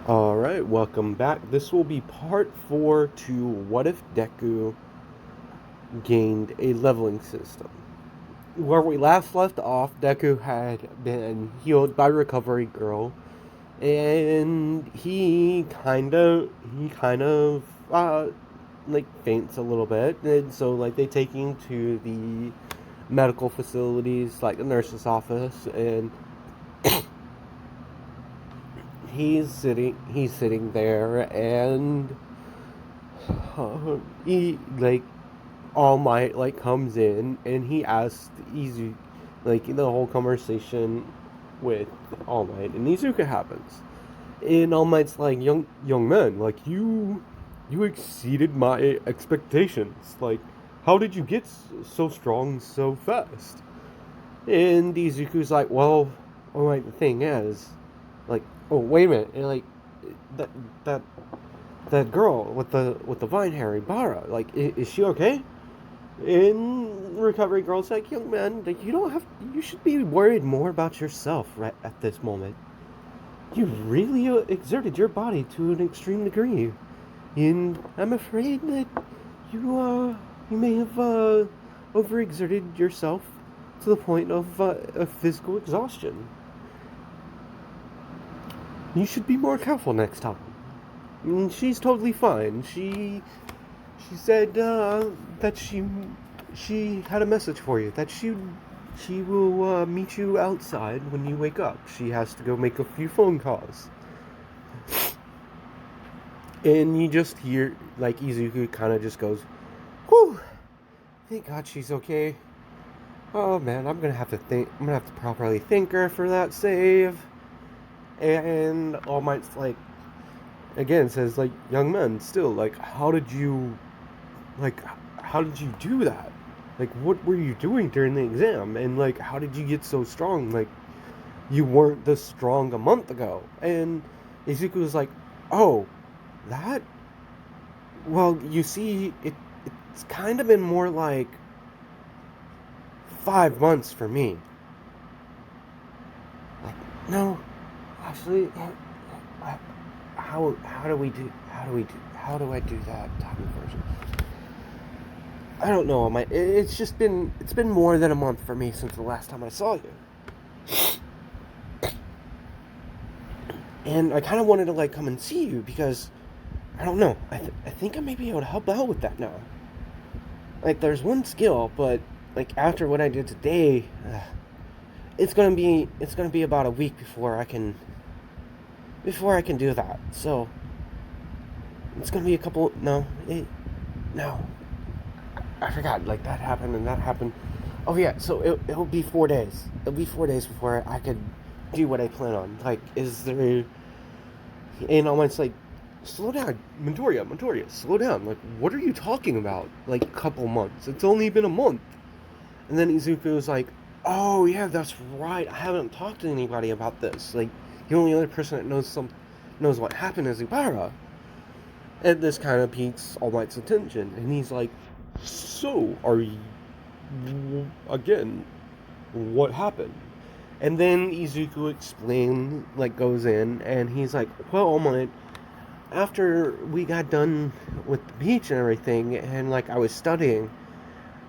Alright, welcome back. This will be part 4 to What If Deku Gained a Leveling System. Where we last left off, Deku had been healed by Recovery Girl, and he kind of, like, faints a little bit, and so, like, they take him to the medical facilities, like the nurse's office, and he's sitting there, and he like All Might like comes in and he asks Izu like the whole conversation with All Might, and Izuka happens. And All Might's like, young man, like you exceeded my expectations. Like, how did you get so strong so fast? And Izuku's like, well, All Might, the thing is, like, oh wait a minute, and like that that that girl with the vine hair, Ibara, like, is she okay? In Recovery Girl's like, young man, like, you should be worried more about yourself right at this moment. You really exerted your body to an extreme degree, and I'm afraid that you may have overexerted yourself to the point of physical exhaustion. You should be more careful next time. And she's totally fine. She said that she had a message for you. That she will meet you outside when you wake up. She has to go make a few phone calls. And you just hear, like, Izuku kind of just goes, "Whew, thank God she's okay. Oh man, I'm gonna have to properly thank her for that save." And All Might's like, again, says, like, young man, still, like, like, how did you do that? Like, what were you doing during the exam? And, like, how did you get so strong? Like, you weren't this strong a month ago. And Izuku was like, oh, that? Well, you see, it's kind of been more like 5 months for me. Like, no, actually, how do I do that talking version? I don't know. It's been more than a month for me since the last time I saw you, and I kind of wanted to, like, come and see you because I don't know. I think I may be able to help out with that now. Like, there's one skill, but like after what I did today, it's gonna be about a week before I can do that. So it's gonna be a couple. No, I forgot. Like, that happened and that happened. Oh yeah, so it'll be 4 days. It'll be 4 days before I could do what I plan on. Like, is there? And I'm like, slow down, Mentoria, slow down. Like, what are you talking about? Like, a couple months. It's only been a month. And then Izuku was like, oh yeah, that's right. I haven't talked to anybody about this. Like, the only other person that knows what happened is Ibara. And this kind of piques All Might's attention. And he's like, so, are you, again, what happened? And then Izuku explains, like, goes in, and he's like, well, All Might, after we got done with the beach and everything, and, like, I was studying,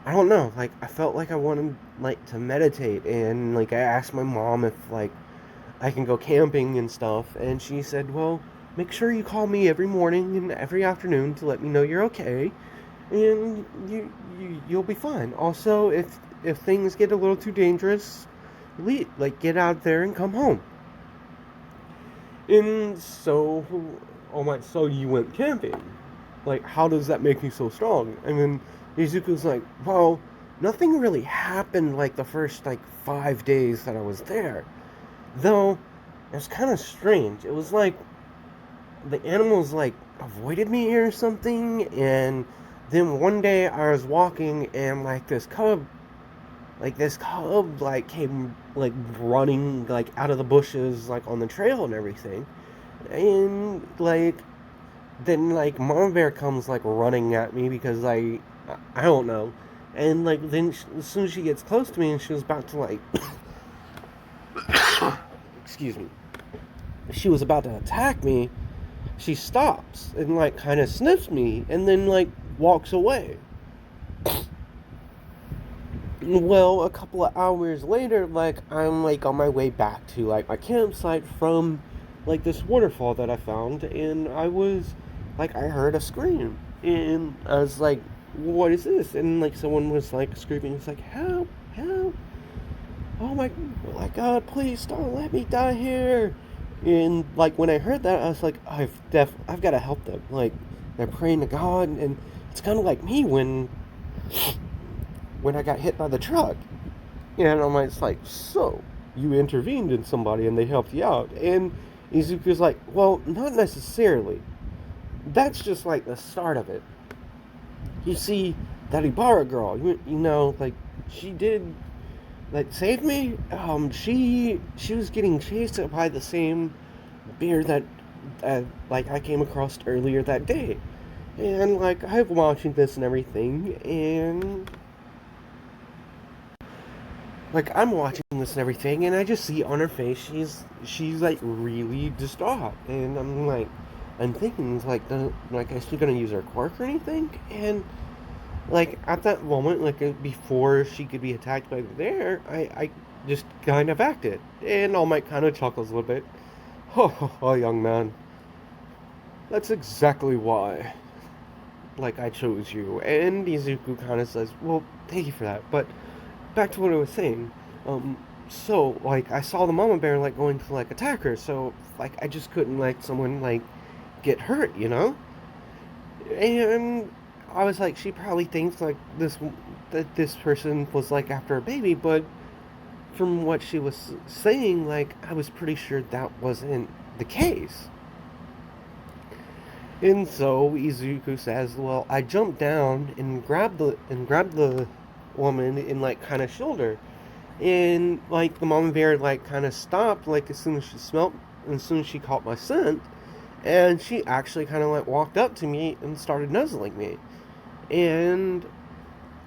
I don't know, like, I felt like I wanted, like, to meditate, and, like, I asked my mom if, like, I can go camping and stuff, and she said, well, make sure you call me every morning and every afternoon to let me know you're okay, and you'll be fine. Also, if things get a little too dangerous, get out there and come home. And so, oh my, so you went camping? Like, how does that make you so strong? And then Izuku's like, well, nothing really happened like the first, like, 5 days that I was there. Though, it was kind of strange. It was like the animals, like, avoided me or something, and then one day I was walking and, like, this cub, like, came, like, running, like, out of the bushes, like, on the trail and everything. And, like, then, like, Mama Bear comes, like, running at me because I don't know. And, like, then as soon as she gets close to me and she was about to, like, excuse me, she was about to attack me, she stops and like kind of sniffs me and then like walks away. Well, a couple of hours later, like I'm like on my way back to like my campsite from like this waterfall that I found, and I was like I heard a scream, and I was like, "What is this?" And like someone was like screaming, "It's like help, help! Oh my God! Please don't let me die here!" And like when I heard that, I was like, I've got to help them. Like they're praying to God, and it's kind of like me when I got hit by the truck. And I'm like, it's like, so you intervened in somebody and they helped you out. And Izuku's like, well, not necessarily. That's just like the start of it. You see, that Ibara girl, you know, like she did like save me. She was getting chased by the same bear that like I came across earlier that day. And like I'm watching this and everything, and like I'm watching this and everything, and I just see on her face she's like really distraught, and I'm thinking like like is she gonna use her quirk or anything? And like at that moment, like before she could be attacked by the bear, I just kind of acted, and All Might kind of chuckles a little bit. Oh, young man, that's exactly why. Like I chose you, and Izuku kind of says, "Well, thank you for that." But back to what I was saying. Um, so like I saw the mama bear like going to like attack her, so like I just couldn't like someone like get hurt, you know? And I was like, she probably thinks like that this person was like after a baby, but from what she was saying, like I was pretty sure that wasn't the case. And so Izuku says, "Well, I jumped down and grabbed the woman and like kind of shoulder." And like the mama bear like kind of stopped like as soon as she caught my scent, and she actually kind of like walked up to me and started nuzzling me. And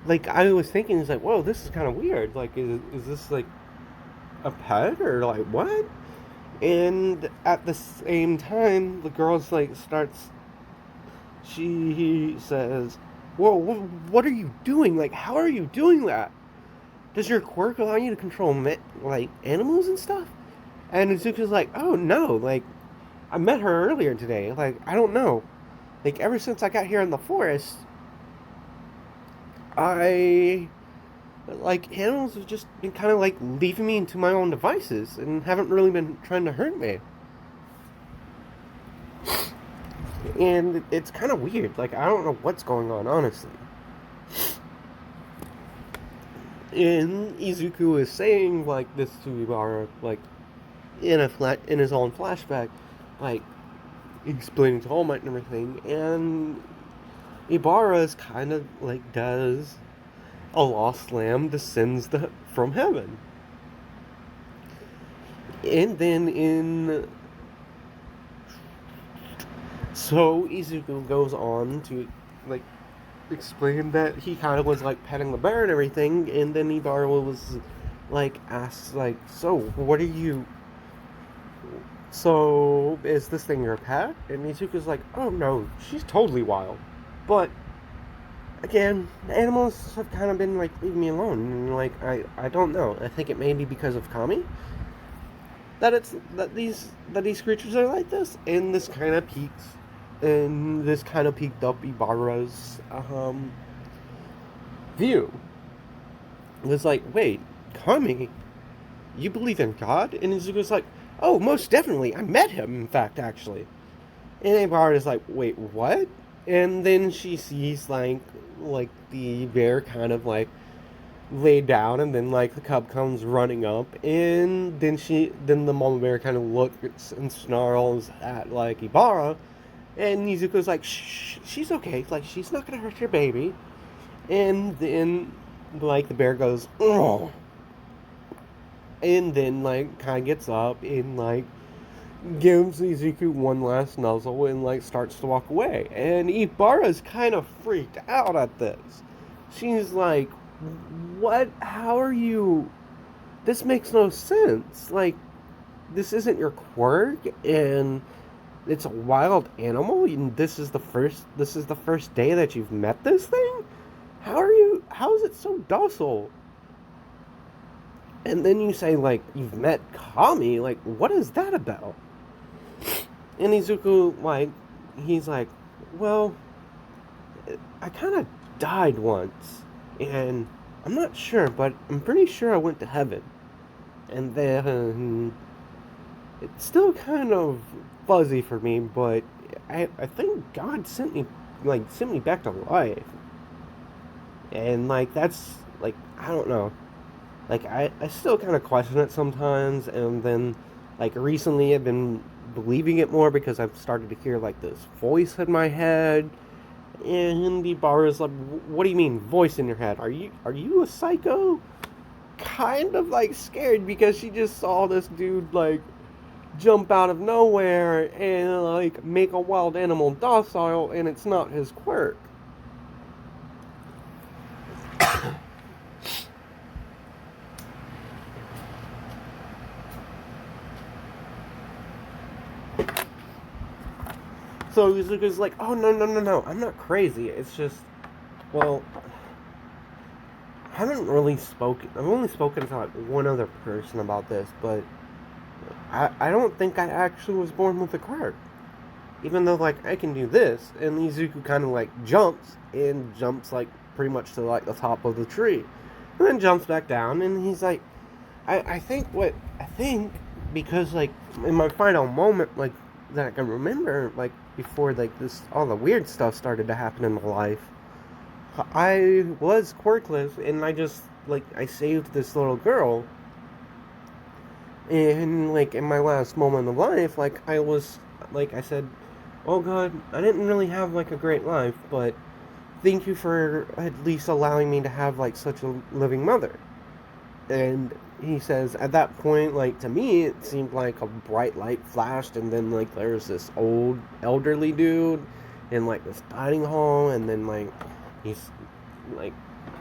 like I was thinking, it's like, whoa, this is kind of weird. Like, is this like a pet or like what? And at the same time, the girl's like starts. She says, "Whoa, what are you doing? Like, how are you doing that? Does your quirk allow you to control like animals and stuff?" And Izuku's like, "Oh no, like I met her earlier today. Like I don't know. Like ever since I got here in the forest, I like animals have just been kind of like leaving me to my own devices and haven't really been trying to hurt me. And it's kind of weird. Like I don't know what's going on, honestly." And Izuku is saying like this to Ibara, like in his own flashback, like explaining to All Might and everything, and Ibara's kind of like does a lost lamb descends from heaven. And then so Izuku goes on to like explain that he kind of was like petting the bear and everything, and then Ibara was like asked like, "So what are you? So is this thing your pet?" And Izuku's like, "Oh no, she's totally wild, but." Again, animals have kind of been like leaving me alone, and like I don't know. I think it may be because of Kami that these creatures are like this, and this kind of peaked up Ibara's view. It was like, wait, Kami, you believe in God? And Izuku's like, oh, most definitely. I met him, in fact, actually. And Ibara's like, wait, what? And then she sees like the bear kind of like lay down, and then like the cub comes running up, and then the mama bear kind of looks and snarls at like Ibara, and Nizuko's like, shh, she's okay, like she's not gonna hurt your baby. And then like the bear goes, oh, and then like kind of gets up and like gives Izuku one last nuzzle and like starts to walk away. And Ibara's kind of freaked out at this. She's like, "What? How are you? This makes no sense. Like, this isn't your quirk." And it's a wild animal, and this is the first day that you've met this thing? How is it so docile? And then you say, like, you've met Kami? Like, what is that about? And Izuku, like, he's like, well, I kind of died once, and I'm not sure, but I'm pretty sure I went to heaven. And then it's still kind of fuzzy for me, but I think God sent me back to life. And like that's like I don't know. Like I still kind of question it sometimes, and then like recently I've been believing it more because I've started to hear like this voice in my head. And the bar is like, what do you mean voice in your head? Are you a psycho? Kind of like scared because she just saw this dude like jump out of nowhere and like make a wild animal docile, and it's not his quirk. So Izuku's like, oh no, I'm not crazy. It's just, well, I haven't really spoken. I've only spoken to like one other person about this, but I don't think I actually was born with a quirk. Even though like I can do this, and Izuku kind of like jumps like pretty much to like the top of the tree, and then jumps back down, and he's like, I think because like in my final moment like that I can remember like before like this all the weird stuff started to happen in my life, I was quirkless, and I just like I saved this little girl, and like in my last moment of life, like I was like I said, oh God, I didn't really have like a great life, but thank you for at least allowing me to have like such a living mother. And he says at that point, like to me it seemed like a bright light flashed, and then like there was this old elderly dude in like this dining hall, and then like he's like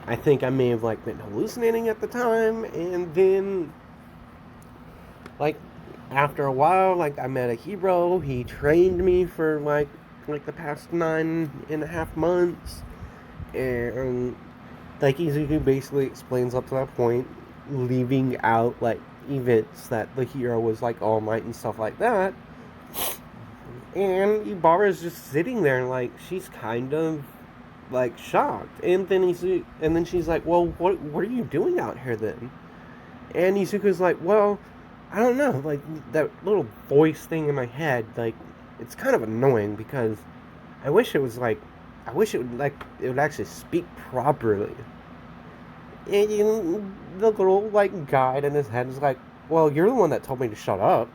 I think I may have like been hallucinating at the time, and then like after a while like I met a hero. He trained me for like the past 9.5 months, and like Izuku basically explains up to that point, leaving out like events that the hero was like All Might and stuff like that. And Ibara's just sitting there like she's kind of like shocked, and then she's like, well, what are you doing out here then? And Izuku's like, well, I don't know, like that little voice thing in my head, like it's kind of annoying because I wish it was like I wish it would actually speak properly. And the little like guide in his head is like, well, you're the one that told me to shut up.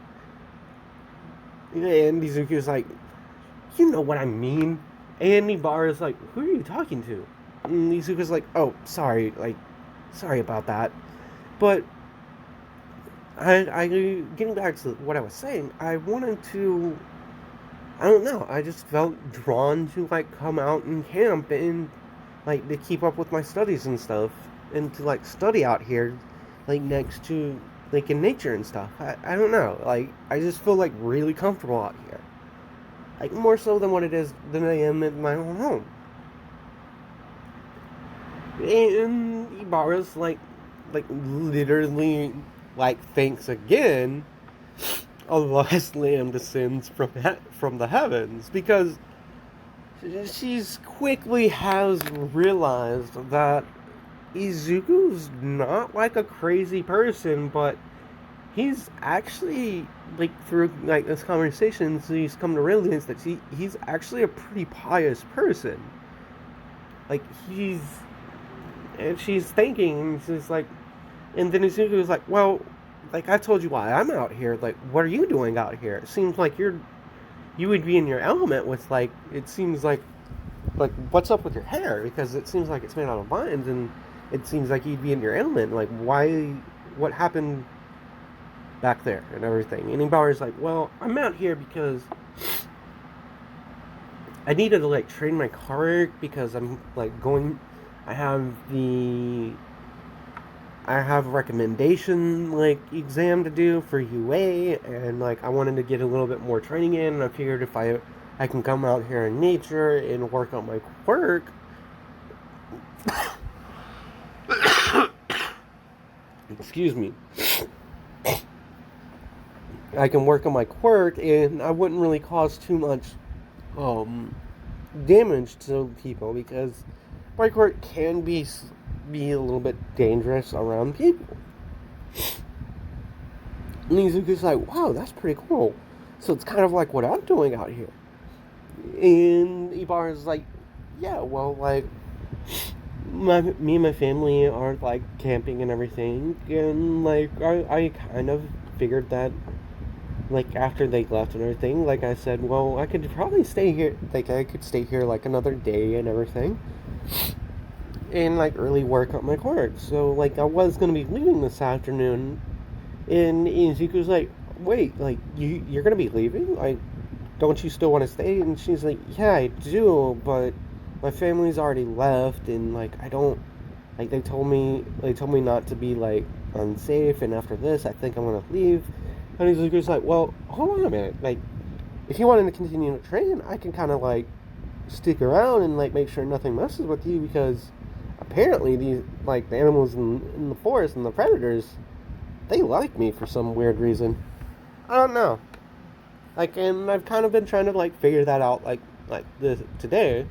And Izuku's like, you know what I mean. And Ibara's like, who are you talking to? And Izuku's like, oh, sorry, like, sorry about that. But I getting back to what I was saying, I wanted to, I don't know, I just felt drawn to like come out and camp and like to keep up with my studies and stuff, and to like study out here like next to like in nature and stuff. I don't know, like I just feel like really comfortable out here, like more so than what it is than I am in my own home. And Ibara's like literally like thanks again, unless lamb descends from the heavens, because she's quickly has realized that Izuku's not like a crazy person, but he's actually like through like this conversation, so he's come to realize that he's actually a pretty pious person. Like he's and she's thinking, and she's like, and then Izuku's like, well, like I told you why I'm out here. Like, what are you doing out here? It seems like you would be in your element with like it seems like what's up with your hair, because it seems like it's made out of vines, and it seems like you'd be in your element. Like why, what happened back there and everything. And Ibara's like, well, I'm out here because I needed to like train my card, because I'm like going, I have the I have a recommendation, like, exam to do for UA, and, like, I wanted to get a little bit more training in, and I figured if I can come out here in nature and work on my quirk, excuse me, I can work on my quirk, and I wouldn't really cause too much, um, damage to people, because my quirk can be a little bit dangerous around people. And Izuku's like, wow, that's pretty cool. So it's kind of like what I'm doing out here. And Ibara's like, yeah, well, like, me and my family are, like, camping and everything. And, like, I kind of figured that, like, after they left and everything, like, I said, well, I could probably stay here. Like, I could stay here, like, another day and everything. And, like, early work on my quirk. So, like, I was going to be leaving this afternoon. And Izuku's like, wait, like, you're going to be leaving? Like, don't you still want to stay? And she's like, yeah, I do, but my family's already left, and, like, I don't, like, they told me not to be, like, unsafe, and after this, I think I'm going to leave. And Izuku's like, well, hold on a minute. Like, if you wanted to continue to train, I can kind of, like, stick around and, like, make sure nothing messes with you, because apparently these, like, the animals in the forest and the predators, they like me for some weird reason. I don't know. Like, and I've kind of been trying to, like, figure that out, like this today.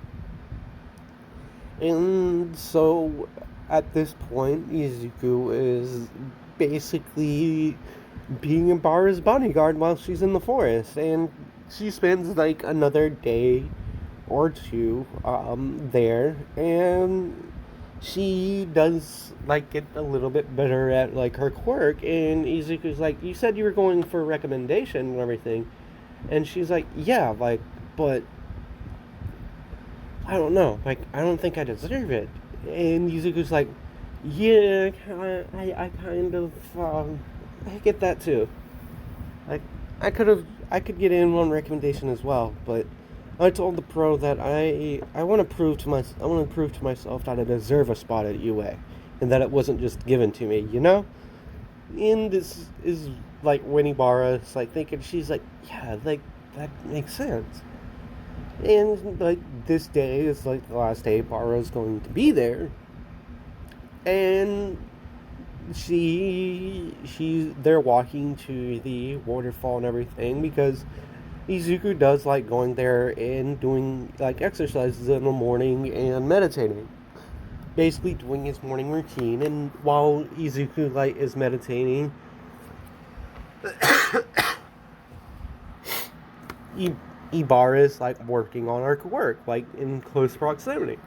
And so, at this point, Izuku is basically being Ibara's bodyguard while she's in the forest. And she spends, like, another day or two, there. And she does, like, get a little bit better at, like, her quirk. And Izuku's like, you said you were going for a recommendation and everything. And she's like, yeah, like, but I don't know. Like, I don't think I deserve it. And Yuzuku's like, yeah, I kind of, I get that too. Like, I could get in one recommendation as well, but I told the pro that I want to prove to myself that I deserve a spot at UA, and that it wasn't just given to me, you know? And this is, like, when Ibara's, like, thinking, she's like, yeah, like, that makes sense. And, like, this day is, like, the last day Ibara's going to be there. And they're walking to the waterfall and everything, because Izuku does like going there and doing, like, exercises in the morning and meditating. Basically doing his morning routine, and while Izuku, like, is meditating, Ibara is, like, working on her work, like, in close proximity.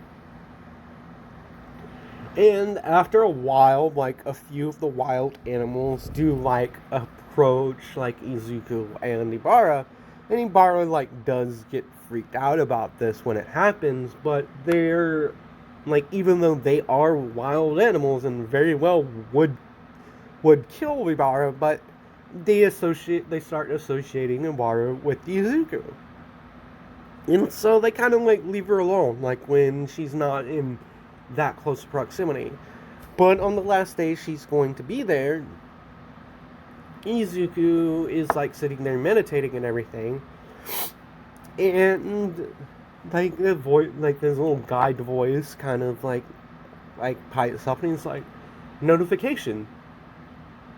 And after a while, like, a few of the wild animals do, like, approach, like, Izuku and Ibara. And Ibara, like, does get freaked out about this when it happens, but they're, like, even though they are wild animals and very well would kill Ibara, but they start associating Ibara with Izuku. And so they kind of, like, leave her alone, like, when she's not in that close proximity. But on the last day she's going to be there, Izuku is, like, sitting there meditating and everything, and, like, the voice, like, this little guide voice kind of, like pipes up, and he's like, notification,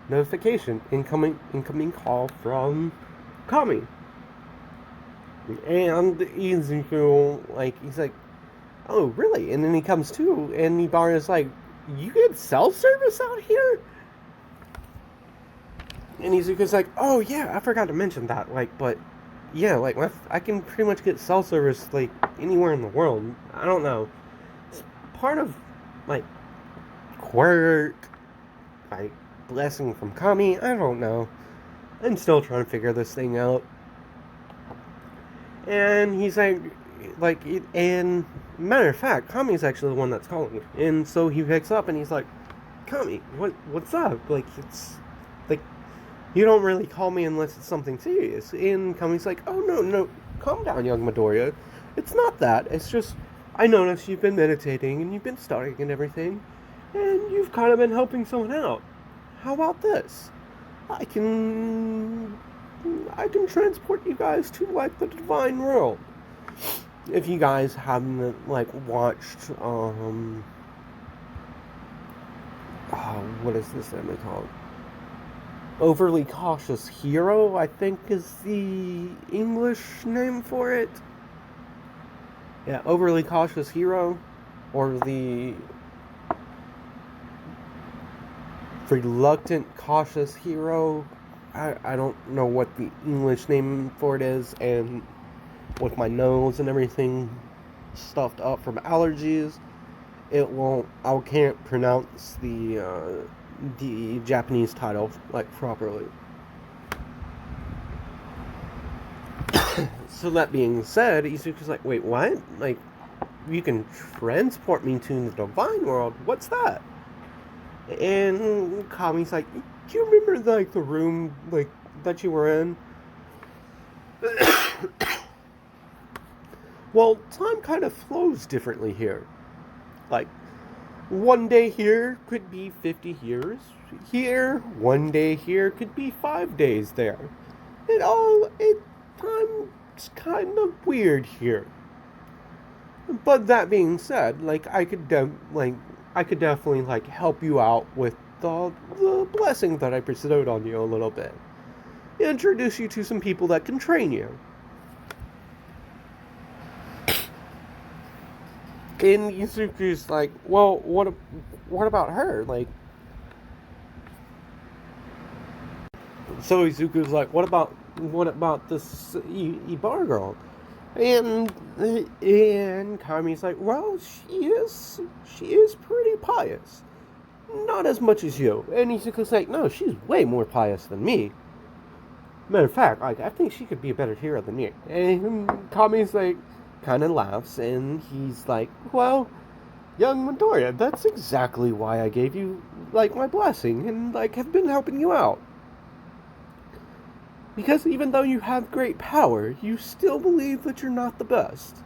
incoming call from Kami. And Izuku, like, he's like, oh, really? And then he comes to, and Ibara's like, you get cell service out here? And Izuku's like, oh, yeah, I forgot to mention that. Like, but, yeah, like, I can pretty much get cell service, like, anywhere in the world. I don't know. It's part of, like, quirk, like, blessing from Kami. I don't know. I'm still trying to figure this thing out. And he's like, and matter of fact, Kami's actually the one that's calling. And so he picks up and he's like, Kami, what's up? Like, it's, like, you don't really call me unless it's something serious. And Kami's like, oh, no, calm down, young Midoriya. It's not that. It's just, I noticed you've been meditating and you've been studying and everything. and you've kind of been helping someone out. How about this? I can I can transport you guys to like the divine world. If you guys haven't like watched what is this anime called? Overly Cautious Hero, I think is the English name for it. Yeah, Overly Cautious Hero, or the Reluctant Cautious Hero. I don't know what the English name for it is, and with my nose and everything stuffed up from allergies, I can't pronounce the Japanese title like properly. So that being said, Izuku's like, wait, what? Like, you can transport me to the divine world? What's that? And Kami's like, do you remember like the room like that you were in? Well, time kind of flows differently here. Like, one day here could be 50 years here. One day here could be 5 days there. Time's kind of weird here. But that being said, like I could definitely like help you out with the blessing that I bestowed on you a little bit. Introduce you to some people that can train you. And Yuzuku's like, well, what about her? Like, so Izuku's like, what about this Ibara girl? And Kami's like, well, she is pretty pious, not as much as you. And Izuku's like, no, she's way more pious than me. Matter of fact, like, I think she could be a better hero than you. And Kami's like, kind of laughs, and he's like, well, young Midoriya, that's exactly why I gave you like my blessing and like have been helping you out. Because even though you have great power, you still believe that you're not the best.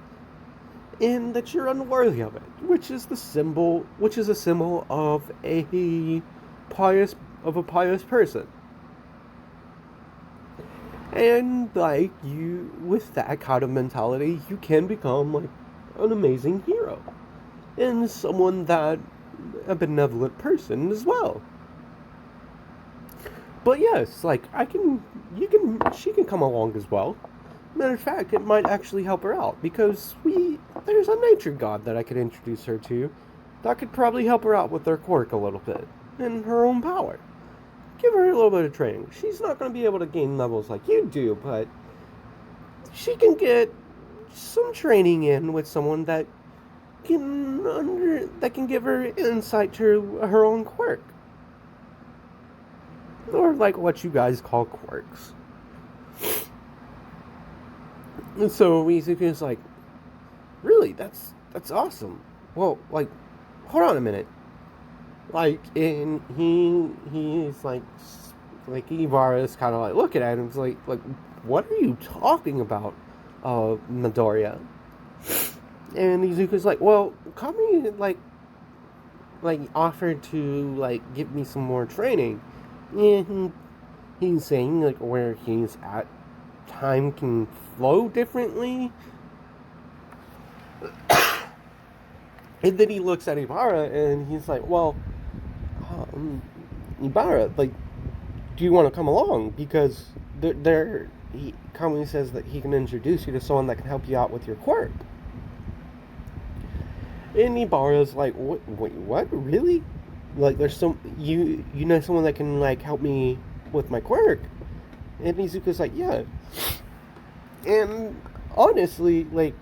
And that you're unworthy of it, which is a symbol of a pious person. And like with that kind of mentality, you can become like an amazing hero. And someone that a benevolent person as well. But yes, like she can come along as well. Matter of fact, it might actually help her out because there's a nature god that I could introduce her to that could probably help her out with their quirk a little bit and her own power. Give her a little bit of training. She's not going to be able to gain levels like you do, but she can get some training in with someone that can give her insight to her own quirk. Or like what you guys call quirks. And so Izuku's like, really? That's awesome. Well, like, hold on a minute. Like, and he's like Ibara is kind of like looking at him. It's like, what are you talking about, Midoriya? And Izuku's like, well, Kami like offered to like give me some more training. And he's saying like where he's at, time can flow differently. And then he looks at Ibara and he's like, well, Ibara, like, do you want to come along? Because Kami says that he can introduce you to someone that can help you out with your quirk. And Ibara's like, wait, what? Really? Like, there's you know someone that can like help me with my quirk? And Izuku's like, yeah. And honestly, like,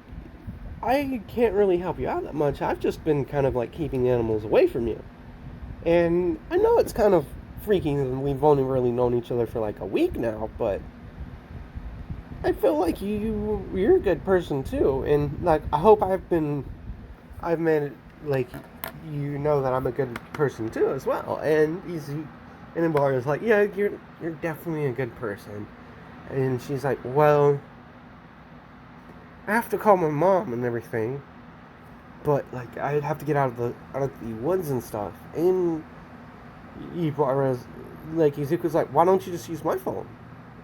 I can't really help you out that much. I've just been kind of like keeping animals away from you. And I know it's kind of freaky, and we've only really known each other for like a week now, but I feel like you're a good person too. And like, I hope I've made it like you know that I'm a good person too as well. And Ibara's like, yeah, you're definitely a good person. And she's like, well, I have to call my mom and everything. but like I'd have to get out of the woods and stuff. And Ibara's like Izuku's like, why don't you just use my phone?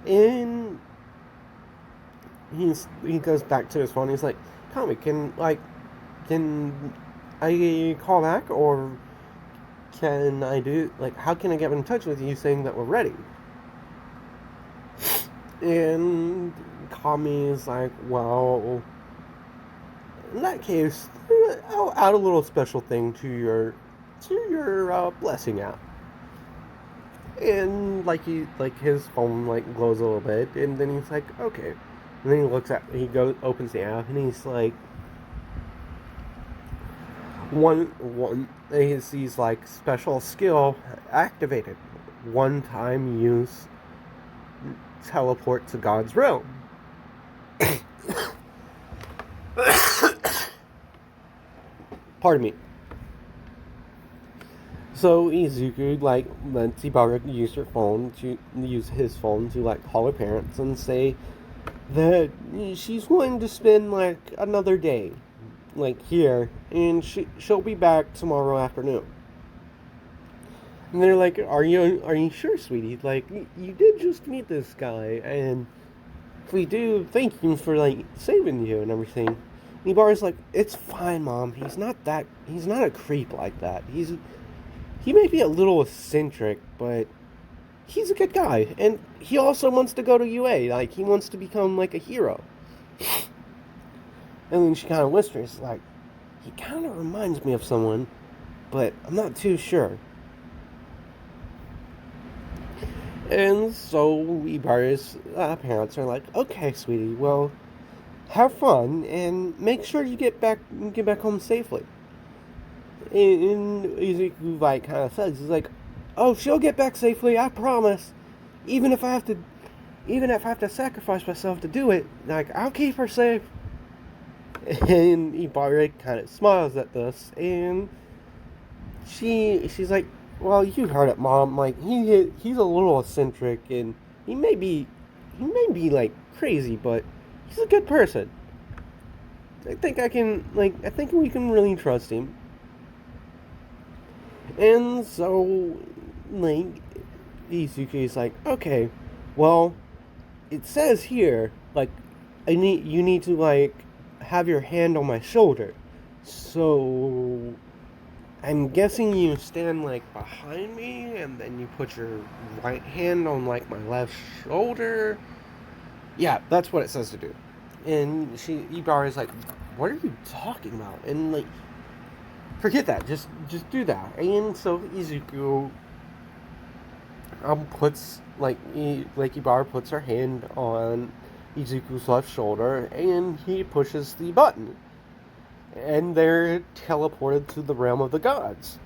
And he goes back to his phone. He's like, tell me, can I call back, or can I do like how can I get in touch with you saying that we're ready? And Kami is like, well, in that case, I'll add a little special thing to your blessing app. And like his phone like glows a little bit, and then he's like, okay. And then he opens the app, and he's like, one he sees like special skill activated, one time use, teleport to God's realm. Pardon me. So Izuku like lets Ibara use his phone to like call her parents and say that she's going to spend like another day like here, and she'll be back tomorrow afternoon. And they're like, are you sure, sweetie? Like, you did just meet this guy, and if we do, thank you for like saving you and everything. And Ibara's like, it's fine, Mom. He's not a creep like that. He may be a little eccentric, but he's a good guy, and he also wants to go to UA. Like, he wants to become like a hero. And then she kind of whispers, like, he kind of reminds me of someone, but I'm not too sure. And so Ibara's parents are like, okay, sweetie, well, have fun and make sure you get back home safely. And Izuku like kind of says, he's like, oh, she'll get back safely, I promise. Even if I have to sacrifice myself to do it, like, I'll keep her safe. And Ibara kind of smiles at this, and she's like, well, you heard it, Mom. Like, he's a little eccentric, and he may be like crazy, but he's a good person. I think we can really trust him. And so, like, Izuku's like, okay, well, it says here, like, you need to like have your hand on my shoulder. So I'm guessing you stand like behind me, and then you put your right hand on like my left shoulder. Yeah, that's what it says to do. And Ibara's like, what are you talking about? And like, forget that. Just do that. And so Izuku puts Ibara puts her hand on Izuku's left shoulder, and he pushes the button, and they're teleported to the realm of the gods.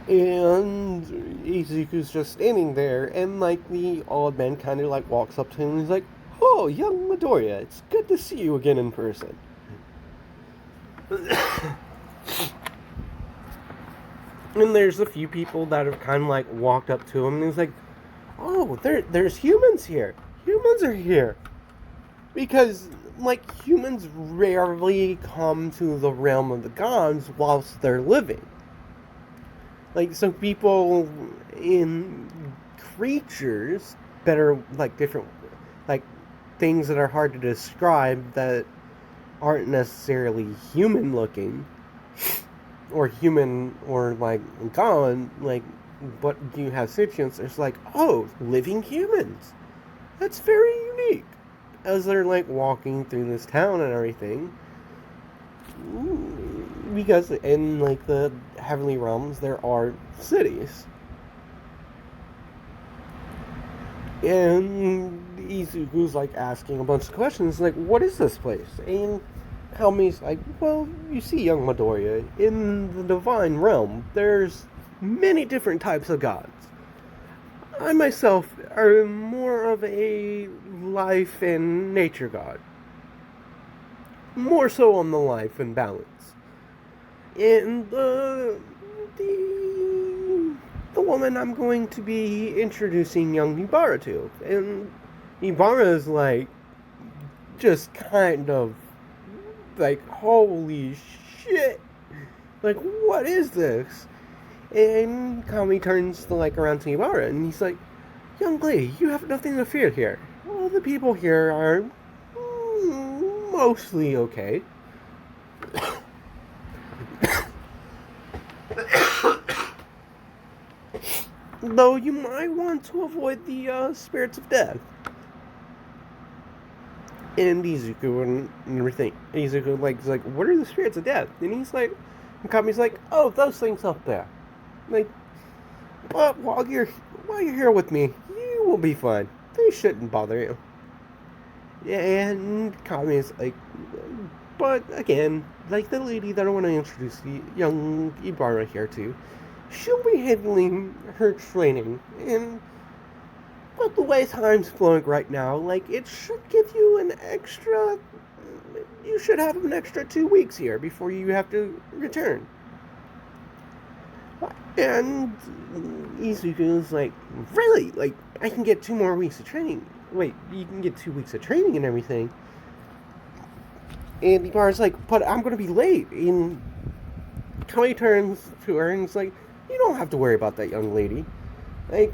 And Izuku's just standing there, and like the old man kind of like walks up to him, and he's like, "Oh, young Midoriya, it's good to see you again in person." And there's a few people that have kind of like walked up to him, and he's like, "Oh, there's humans here. Humans are here." Because, like, humans rarely come to the realm of the gods whilst they're living. Like, so people in creatures that are, like, different, like, things that are hard to describe that aren't necessarily human looking, or human, or, like, god, like, but do you have sentience? It's like, oh, living humans. That's very unique. As they're like walking through this town and everything, because in like the heavenly realms there are cities, and Izuku's like asking a bunch of questions like, what is this place? And Kami's like, well, you see, young Midoriya, in the divine realm there's many different types of gods. I myself are more of a life and nature god. More so on the life and balance. And the woman I'm going to be introducing young Ibara to. And Ibara is like just kind of like, holy shit. Like, what is this? And Kami turns to, like, around to Ibara, and he's like, young lady, you have nothing to fear here. All the people here are mostly okay. Though you might want to avoid the spirits of death. And Izuku and everything. Izuku is like, what are the spirits of death? And he's like, and Kami's like, oh, those things up there. Like, but while you're here with me, you will be fine. They shouldn't bother you. And Kami's like, but again, like the lady that I want to introduce the young Ibara here to, she'll be handling her training, and but the way time's flowing right now, like, it should give you you should have an extra 2 weeks here before you have to return. And Izuku's like, really? Like, I can get 2 more weeks of training. Wait, you can get 2 weeks of training and everything. And Ibara's like, but I'm going to be late. And Kami turns to her and is like, you don't have to worry about that, young lady. Like,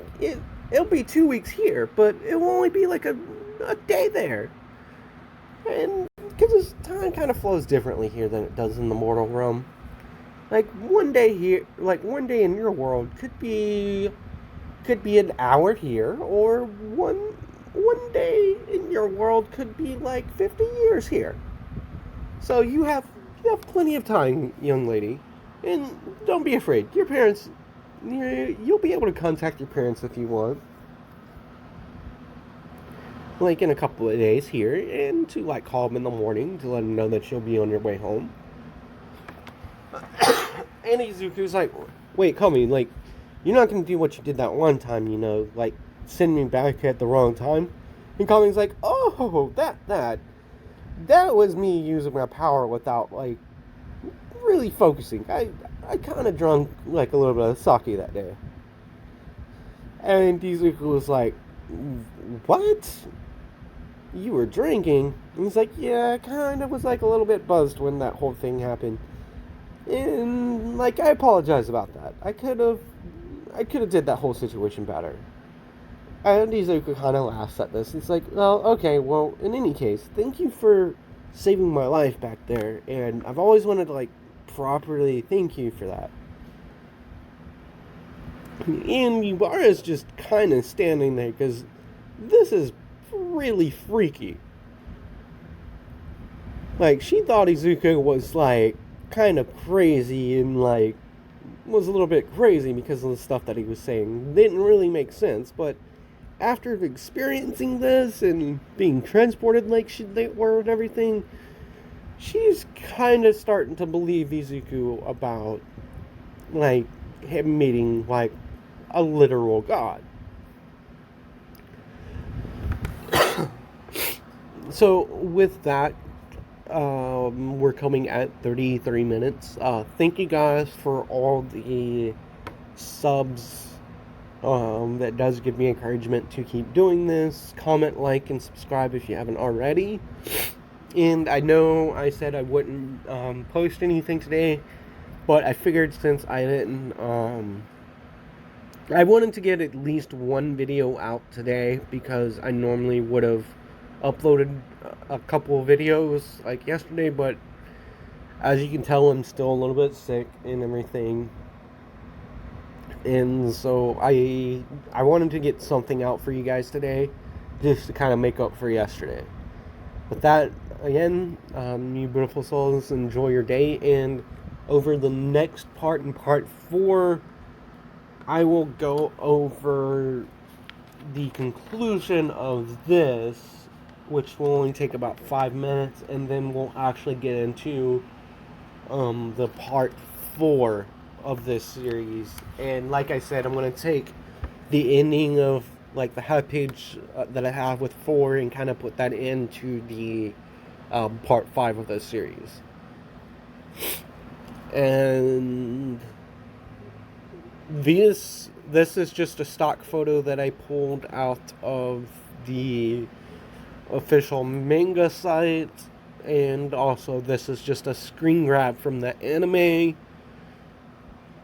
it'll be 2 weeks here, but it will only be like a day there. And because time kind of flows differently here than it does in the mortal realm. Like, one day in your world could be an hour here, or one day in your world could be like 50 years here. So you have plenty of time, young lady, and don't be afraid. Your parents, you'll be able to contact your parents if you want, like in a couple of days here, and to like call them in the morning to let them know that you'll be on your way home. And Izuku's like, wait, Kami, like, you're not gonna do what you did that one time, like send me back at the wrong time. And Kami's like, oh, that was me using my power without like really focusing. I kind of drunk like a little bit of sake that day. And Izuku was like, what? You were drinking? And he's like, yeah, I kind of was like a little bit buzzed when that whole thing happened. And like, I apologize about that. I could have did that whole situation better. And Izuku kind of laughs at this. He's like, well, okay, well, in any case, thank you for saving my life back there. And I've always wanted to like properly thank you for that. And Ibara's just kind of standing there because this is really freaky. Like, she thought Izuku was like kind of crazy and like was a little bit crazy because of the stuff that he was saying. Didn't really make sense, but after experiencing this and being transported like they were and everything, she's kind of starting to believe Izuku about like him meeting like a literal god. So with that, we're coming at 33 minutes. Thank you guys for all the subs. That does give me encouragement to keep doing this. Comment, like, and subscribe if you haven't already. And I know I said I wouldn't post anything today, but I figured since I didn't, I wanted to get at least one video out today because I normally would have uploaded a couple of videos like yesterday, but as you can tell, I'm still a little bit sick and everything. And so I wanted to get something out for you guys today just to kind of make up for yesterday. With that, again, you beautiful souls, enjoy your day, and over the next part, in part 4, I will go over the conclusion of this, which will only take about 5 minutes, and then we'll actually get into the part 4 of this series. And like I said, I'm going to take the ending of like the half page that I have with 4 and kind of put that into the part 5 of this series. And this is just a stock photo that I pulled out of the official manga site, and also this is just a screen grab from the anime.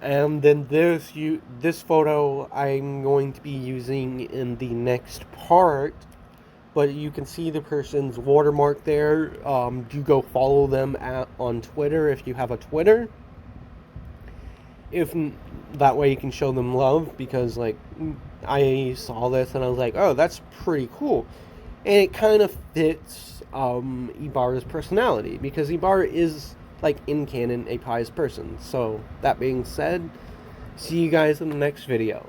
And then this photo I'm going to be using in the next part, but you can see the person's watermark there. Do go follow them on Twitter if you have a Twitter. If that way you can show them love, because like I saw this and I was like, oh, that's pretty cool, and it kind of fits Ibara's personality, because Ibara is like in canon a pious person. So that being said, see you guys in the next video.